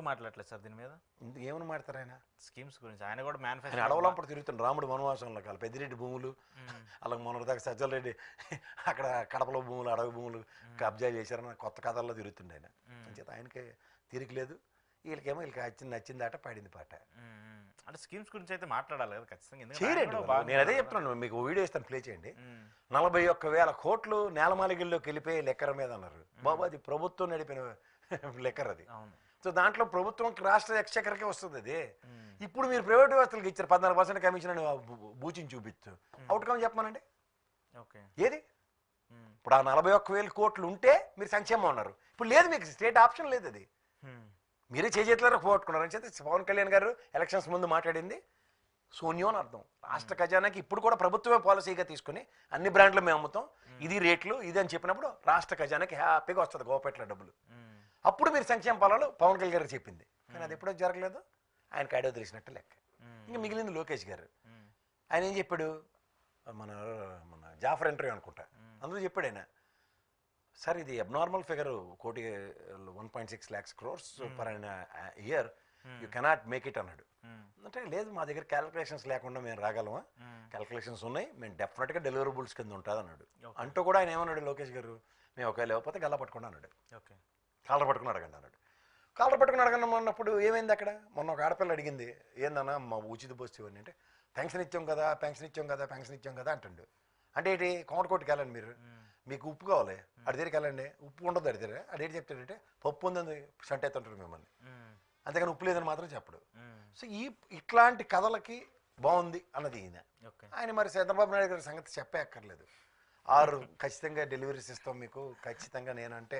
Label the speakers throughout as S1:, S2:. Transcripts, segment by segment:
S1: మాట్లాడలేదు సార్ దీని మీద.
S2: ఏమని మాట్లాడతారు ఆయన
S1: స్కీమ్స్ గురించి? ఆయన కూడా మేనిఫెస్టో
S2: అడవులంపడు తిరుగుతుంది రాముడు వనవాసంలో కాదు పెద్దిరెడ్డి భూములు అలాగే మొన్నటిదాకా సజ్జల రెడ్డి అక్కడ కడపలో భూములు అడవి భూములు కబ్జా చేశారని కొత్త కథల్లో తిరుగుతుండే ఆయన. అంచేత ఆయనకి తీరిక లేదు, వీళ్ళకేమో వీళ్ళకి నచ్చిందాట పాడింది పాట.
S1: అంటే స్కీమ్స్ గురించి అయితే మాట్లాడాలి కదా ఖచ్చితంగా.
S2: చేయరండి, నేను అదే చెప్తున్నాను. మీకు వీడియో ఇస్తాను, ప్లే చేయండి. 41,000 కోట్లు నేలమాలిగిల్లోకి వెళ్ళిపోయి లెక్కర మీద అన్నారు. బాబు అది ప్రభుత్వం నడిపిన లెక్కర్ అది. సో దాంట్లో ప్రభుత్వం రాష్ట్ర ఎక్స్చెక్కర్కే వస్తుంది అది. ఇప్పుడు మీరు ప్రైవేట్ వ్యవస్థలకు ఇచ్చారు 14% కమిషన్ అని బూచిని చూపిస్తూ అవుట్కమ్ చెప్పమనండి ఏది? ఇప్పుడు ఆ 41,000 కోట్లు ఉంటే మీరు సంక్షేమం అన్నారు, ఇప్పుడు లేదు, మీకు స్టేట్ ఆప్షన్ లేదు. అది మీరే చేతులకు పోగొట్టుకున్నారు. అని చెప్పి పవన్ కళ్యాణ్ గారు ఎలక్షన్స్ ముందు మాట్లాడింది శూన్యం అని అర్థం. రాష్ట్ర ఖజానాకి ఇప్పుడు కూడా ప్రభుత్వమే పాలసీగా తీసుకుని అన్ని బ్రాండ్లు మేము అమ్ముతాం, ఇది రేట్లు ఇది అని చెప్పినప్పుడు రాష్ట్ర ఖజానాకి హ్యాపీగా వస్తుంది గోపెట్ల డబ్బులు. అప్పుడు మీరు సంక్షేమ ఫలాలు పవన్ కళ్యాణ్ గారు చెప్పింది, కానీ అది ఎప్పుడో జరగలేదు. ఆయనకి ఐడియా తెలిసినట్టు లెక్క. ఇంకా మిగిలింది లోకేష్ గారు. ఆయన ఏం చెప్పాడు, మన మన జాఫర్ ఇంటర్వ్యూ అనుకుంటా, అందులో చెప్పాడు ఆయన, సార్ ఇది abnormal figure 1.6 lakhs crores per year, you cannot make it అన్నాడు. అంటే లేదు మా దగ్గర క్యాలిక్యులేషన్స్ లేకుండా మేము రాగలమా, క్యాలిక్యులేషన్స్ ఉన్నాయి, మేము డెఫినెట్గా డెలివరబుల్స్ కింద ఉంటుంది అన్నాడు. అంటూ కూడా ఆయన ఏమన్నాడు లోకేష్ గారు, మేము ఒకవేళ లేకపోతే గల్లా పట్టుకున్నా అన్నాడు. కాలర్ పట్టుకుని అడగండి అన్నాడు. కాలర్ పట్టుకుని అడగండి అన్నప్పుడు ఏమైంది అక్కడ, మొన్న ఒక ఆడపిల్ల అడిగింది ఏందన్నా మా ఉచిత బస్సు ఇవన్నీ అంటే, పెన్షన్ ఇచ్చాం కదా పెన్షన్ ఇచ్చాం కదా పెన్షన్ ఇచ్చాం కదా అంటుండు. అంటే ఏంటి, కోటకోటికి వెళ్ళండి మీరు, మీకు ఉప్పు కావాలి అడి దగ్గరికి వెళ్ళండి, ఉప్పు ఉండదు అడి దగ్గర, అదేంటి చెప్తాడంటే పప్పు ఉందని సంట ఎత్తుంటాడు మిమ్మల్ని, అంతేగాని ఉప్పు లేదని మాత్రం చెప్పడు. సో ఇట్లాంటి కథలకి బాగుంది అన్నది ఈయన. ఆయన మరి చంద్రబాబు నాయుడు గారి సంగతి చెప్పే అక్కర్లేదు. 6 ఖచ్చితంగా డెలివరీస్ ఇస్తాం మీకు ఖచ్చితంగా, నేనంటే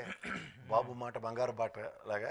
S2: బాబు మాట బంగారు బాట లాగా